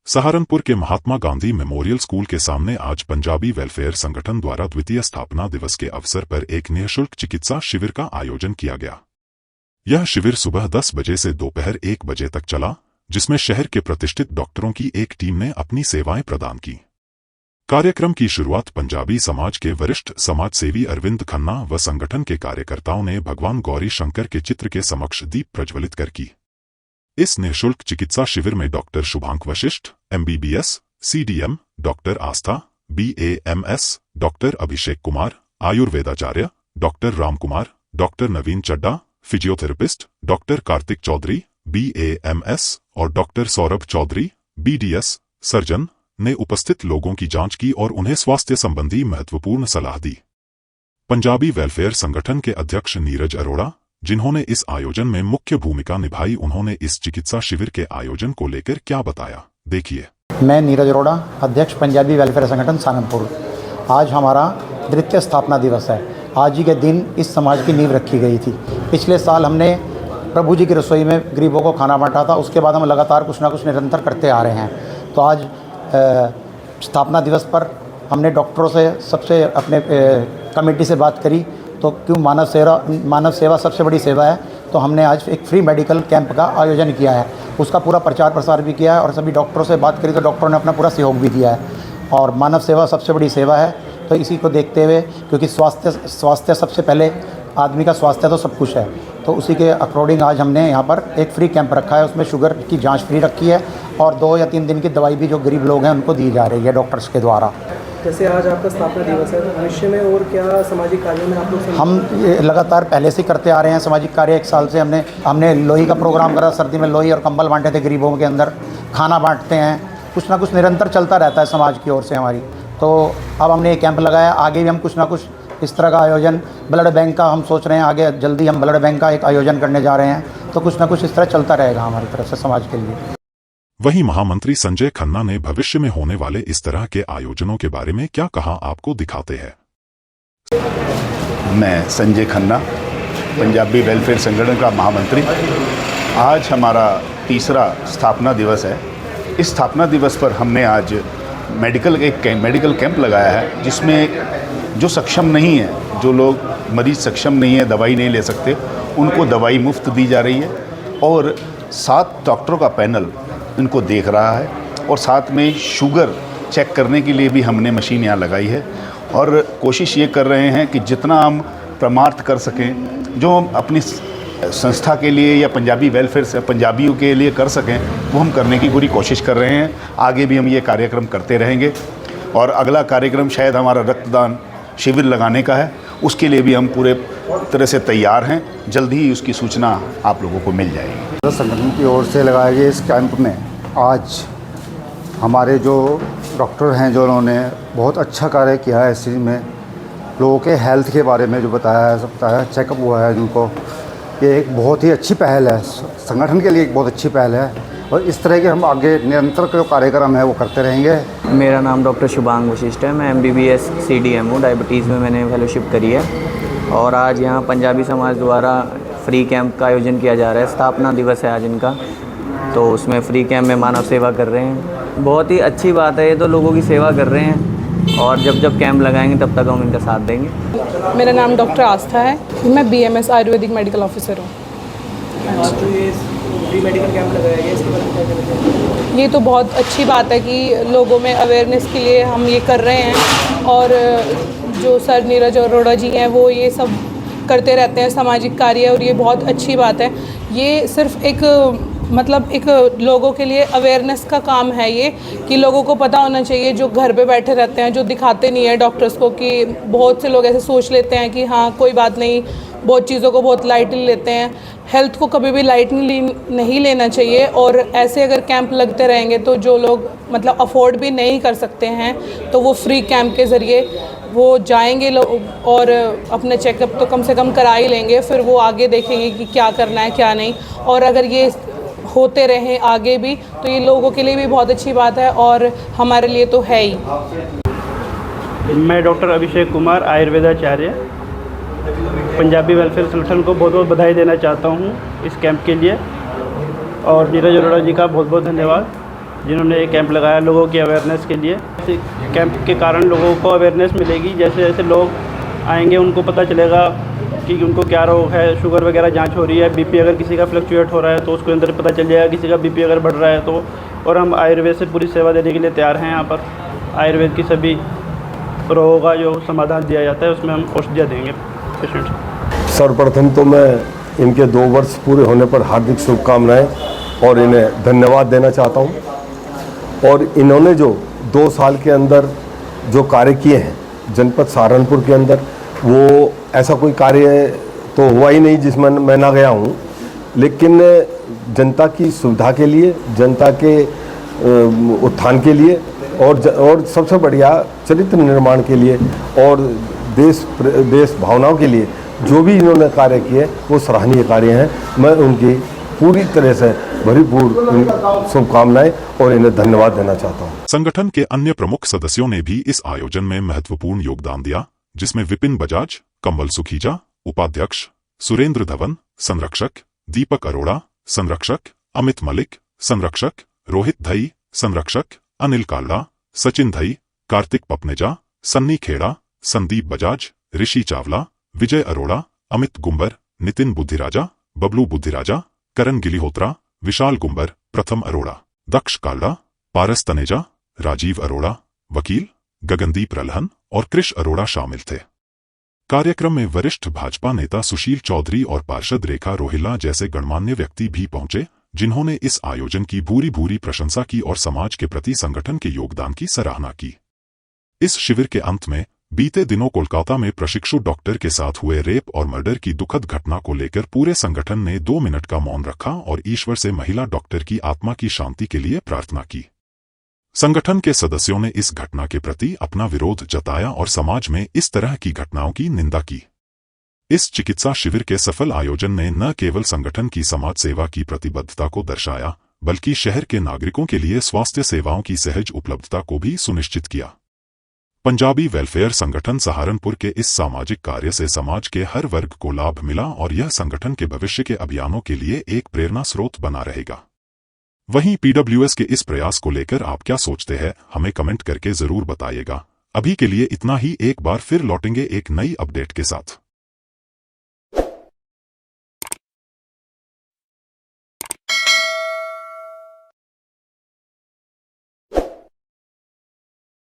सहारनपुर के Mahatma Gandhi memorial school के सामने आज पंजाबी वेलफेयर संगठन द्वारा द्वितीय स्थापना दिवस के अवसर पर एक निःशुल्क चिकित्सा शिविर का आयोजन किया गया। यह शिविर सुबह 10 बजे से दोपहर 1 बजे तक चला, जिसमें शहर के प्रतिष्ठित डॉक्टरों की एक टीम ने अपनी सेवाएं प्रदान की। कार्यक्रम की शुरुआत पंजाबी समाज के वरिष्ठ समाजसेवी अरविंद खन्ना व संगठन के कार्यकर्ताओं ने भगवान गौरी शंकर के चित्र के समक्ष दीप प्रज्वलित कर की। इस निःशुल्क चिकित्सा शिविर में doctor Shubhank Vashishtha, MBBS, CDM, doctor Aastha, BAMS, doctor Abhishek Kumar, आयुर्वेदाचार्य, doctor Ram Kumar, doctor Naveen Chadda, physiotherapist, doctor Kartik Chaudhary, BAMS और doctor Saurabh Chaudhary, BDS, surgeon ने उपस्थित लोगों की जांच की और उन्हें स्वास्थ्य संबंधी महत्वपूर्ण सलाह दी। पंजाबी वेलफेयर संगठन के अध्यक्ष नीरज अरोड़ा, जिन्होंने इस आयोजन में मुख्य भूमिका निभाई, उन्होंने इस चिकित्सा शिविर के आयोजन को लेकर क्या बताया, देखिए। मैं नीरज अरोड़ा, अध्यक्ष पंजाबी वेलफेयर संगठन सहारनपुर। आज हमारा द्वितीय स्थापना दिवस है। आज ही के दिन इस समाज की नींव रखी गई थी। पिछले साल हमने प्रभु जी की रसोई में गरीबों को खाना बांटा था। उसके बाद हम लगातार कुछ ना कुछ निरंतर करते आ रहे हैं। तो आज स्थापना दिवस पर हमने डॉक्टरों से सबसे अपने कमेटी से बात करी, तो क्यों मानव सेवा सबसे बड़ी सेवा है, तो हमने आज एक फ्री मेडिकल कैंप का आयोजन किया है। उसका पूरा प्रचार प्रसार भी किया है और सभी डॉक्टरों से बात करी तो डॉक्टरों ने अपना पूरा सहयोग भी दिया है। और मानव सेवा सबसे बड़ी सेवा है, तो इसी को देखते हुए, क्योंकि स्वास्थ्य सबसे पहले, आदमी का स्वास्थ्य तो सब कुछ है, तो उसी के अकॉर्डिंग आज हमने यहाँ पर एक फ्री कैंप रखा है। उसमें शुगर की जांच फ्री रखी है और 2 या 3 दिन की दवाई भी जो गरीब लोग हैं उनको दी जा रही है डॉक्टर्स के द्वारा। जैसे आज आपका स्थापना दिवस है, तो भविष्य में और क्या सामाजिक कार्यों में आप लोग? हम लगातार पहले से करते आ रहे हैं सामाजिक कार्य। 1 साल से हमने लोई का प्रोग्राम करा। सर्दी में लोई और कंबल बांटे थे गरीबों के अंदर, खाना बांटते हैं। कुछ ना कुछ निरंतर चलता रहता है समाज की ओर से हमारी। तो अब हमने एक कैंप लगाया। आगे भी हम कुछ ना कुछ इस तरह का आयोजन, ब्लड बैंक का हम सोच रहे हैं, आगे जल्दी हम ब्लड बैंक का एक आयोजन करने जा रहे हैं। तो कुछ ना कुछ इस तरह चलता रहेगा हमारी तरफ से समाज के लिए। वहीं महामंत्री संजय खन्ना ने भविष्य में होने वाले इस तरह के आयोजनों के बारे में क्या कहा, आपको दिखाते हैं। मैं संजय खन्ना, पंजाबी वेलफेयर संगठन का महामंत्री। आज हमारा तीसरा स्थापना दिवस है। इस स्थापना दिवस पर हमने आज मेडिकल कैंप लगाया है, जिसमें जो सक्षम नहीं है, जो लोग मरीज सक्षम नहीं है, दवाई नहीं ले सकते, उनको दवाई मुफ्त दी जा रही है। और 7 डॉक्टरों का पैनल इनको देख रहा है। और साथ में शुगर चेक करने के लिए भी हमने मशीन यहाँ लगाई है। और कोशिश ये कर रहे हैं कि जितना हम परमार्थ कर सकें, जो हम अपनी संस्था के लिए या पंजाबी वेलफेयर से पंजाबियों के लिए कर सकें, वो हम करने की पूरी कोशिश कर रहे हैं। आगे भी हम ये कार्यक्रम करते रहेंगे। और अगला कार्यक्रम शायद हमारा रक्तदान शिविर लगाने का है। उसके लिए भी हम पूरे तरह से तैयार हैं। जल्द ही उसकी सूचना आप लोगों को मिल जाएगी। संगठन की ओर से लगाए गए इस कैंप में आज हमारे जो डॉक्टर हैं, जो उन्होंने बहुत अच्छा कार्य किया है इस चीज़ में, लोगों के हेल्थ के बारे में जो बताया है, सब बताया, चेकअप हुआ है जिनको, ये एक बहुत ही अच्छी पहल है। संगठन के लिए एक बहुत अच्छी पहल है। और इस तरह के हम आगे निरंतर जो कार्यक्रम है वो करते रहेंगे। मेरा नाम डॉक्टर शुभांक वशिष्ठ है। मैं MBBS CDM हूँ। डायबिटीज़ में मैंने फेलोशिप करी है। और आज यहाँ पंजाबी समाज द्वारा फ्री कैंप का आयोजन किया जा रहा है। स्थापना दिवस है आज इनका, तो उसमें फ्री कैंप में मानव सेवा कर रहे हैं। बहुत ही अच्छी बात है, ये तो लोगों की सेवा कर रहे हैं। और जब कैंप लगाएंगे तब तक हम इनका साथ देंगे। मेरा नाम डॉक्टर आस्था है। मैं BMS आयुर्वेदिक मेडिकल ऑफिसर हूँ। फ्री मेडिकल कैंप लगाया गया, इसके बारे में क्या कहना चाहिए? ये तो बहुत अच्छी बात है कि लोगों में अवेयरनेस के लिए हम ये कर रहे हैं। और जो सर नीरज अरोड़ा जी हैं, वो ये सब करते रहते हैं सामाजिक कार्य, और ये बहुत अच्छी बात है। ये सिर्फ एक लोगों के लिए अवेयरनेस का काम है ये, कि लोगों को पता होना चाहिए, जो घर पे बैठे रहते हैं, जो दिखाते नहीं है डॉक्टर्स को। कि बहुत से लोग ऐसे सोच लेते हैं कि हाँ कोई बात नहीं, बहुत चीज़ों को बहुत लाइटली लेते हैं। हेल्थ को कभी भी लाइटली नहीं लेना चाहिए। और ऐसे अगर कैंप लगते रहेंगे तो जो लोग अफोर्ड भी नहीं कर सकते हैं, तो वो फ्री कैंप के ज़रिए वो जाएंगे और अपने चेकअप तो कम से कम करा ही लेंगे। फिर वो आगे देखेंगे कि क्या करना है क्या नहीं। और अगर ये होते रहें आगे भी, तो ये लोगों के लिए भी बहुत अच्छी बात है और हमारे लिए तो है ही। मैं डॉक्टर अभिषेक कुमार, आयुर्वेदाचार्य, पंजाबी वेलफेयर संगठन को बहुत बहुत बधाई देना चाहता हूँ इस कैंप के लिए। और नीरज अरोड़ा जी का बहुत बहुत धन्यवाद। जिन्होंने ये कैंप लगाया लोगों की अवेयरनेस के लिए। इस कैंप के कारण लोगों को अवेयरनेस मिलेगी, जैसे जैसे लोग आएंगे उनको पता चलेगा कि उनको क्या रोग है, शुगर वगैरह जांच हो रही है, बीपी अगर किसी का फ्लक्चुएट हो रहा है तो उसके अंदर पता चल जाएगा, किसी का बीपी अगर बढ़ रहा है तो। और हम आयुर्वेद से पूरी सेवा देने के लिए तैयार हैं। यहाँ पर आयुर्वेद की सभी रोगों का जो समाधान दिया जाता है उसमें हम औषधियाँ देंगे पेशेंट। सर्वप्रथम तो मैं इनके 2 वर्ष पूरे होने पर हार्दिक शुभकामनाएं और इन्हें धन्यवाद देना चाहता हूं। और इन्होंने जो 2 साल के अंदर जो कार्य किए हैं जनपद सहारनपुर के अंदर, वो ऐसा कोई कार्य तो हुआ ही नहीं जिसमें मैं ना गया हूं, लेकिन जनता की सुविधा के लिए, जनता के उत्थान के लिए और सबसे बढ़िया चरित्र निर्माण के लिए और देश भावनाओं के लिए जो भी इन्होंने कार्य किए वो सराहनीय कार्य हैं। मैं उनकी पूरी तरह से भरपूर शुभकामनाएं और इन्हें धन्यवाद देना चाहता हूं। संगठन के अन्य प्रमुख सदस्यों ने भी इस आयोजन में महत्वपूर्ण योगदान दिया, जिसमें विपिन बजाज, कमल सुखीजा, उपाध्यक्ष, सुरेंद्र धवन, संरक्षक, दीपक अरोड़ा, संरक्षक, अमित मलिक, संरक्षक, रोहित धई, संरक्षक, अनिल काल्ला, सचिन धई, कार्तिक पपनेजा, सन्नी खेड़ा, संदीप बजाज, ऋषि चावला, विजय अरोड़ा, अमित गुंबर, नितिन बुद्धिराजा, बबलू बुद्धिराजा, करण गिलिहोत्रा, विशाल गुंबर, प्रथम अरोड़ा, दक्ष काल्ला, पारस तनेजा, राजीव अरोड़ा, वकील, गगनदीप रल्हन और कृष अरोड़ा शामिल थे। कार्यक्रम में वरिष्ठ भाजपा नेता सुशील चौधरी और पार्षद रेखा रोहिल्ला जैसे गणमान्य व्यक्ति भी पहुंचे, जिन्होंने इस आयोजन की भूरी प्रशंसा की और समाज के प्रति संगठन के योगदान की सराहना की। इस शिविर के अंत में बीते दिनों कोलकाता में प्रशिक्षु डॉक्टर के साथ हुए रेप और मर्डर की दुखद घटना को लेकर पूरे संगठन ने 2 मिनट का मौन रखा और ईश्वर से महिला डॉक्टर की आत्मा की शांति के लिए प्रार्थना की। संगठन के सदस्यों ने इस घटना के प्रति अपना विरोध जताया और समाज में इस तरह की घटनाओं की निंदा की। इस चिकित्सा शिविर के सफल आयोजन ने न केवल संगठन की समाज सेवा की प्रतिबद्धता को दर्शाया, बल्कि शहर के नागरिकों के लिए स्वास्थ्य सेवाओं की सहज उपलब्धता को भी सुनिश्चित किया। पंजाबी वेलफेयर संगठन सहारनपुर के इस सामाजिक कार्य से समाज के हर वर्ग को लाभ मिला और यह संगठन के भविष्य के अभियानों के लिए एक प्रेरणा स्रोत बना रहेगा। वहीं PWS के इस प्रयास को लेकर आप क्या सोचते हैं, हमें कमेंट करके जरूर बताइएगा। अभी के लिए इतना ही, एक बार फिर लौटेंगे एक नई अपडेट के साथ।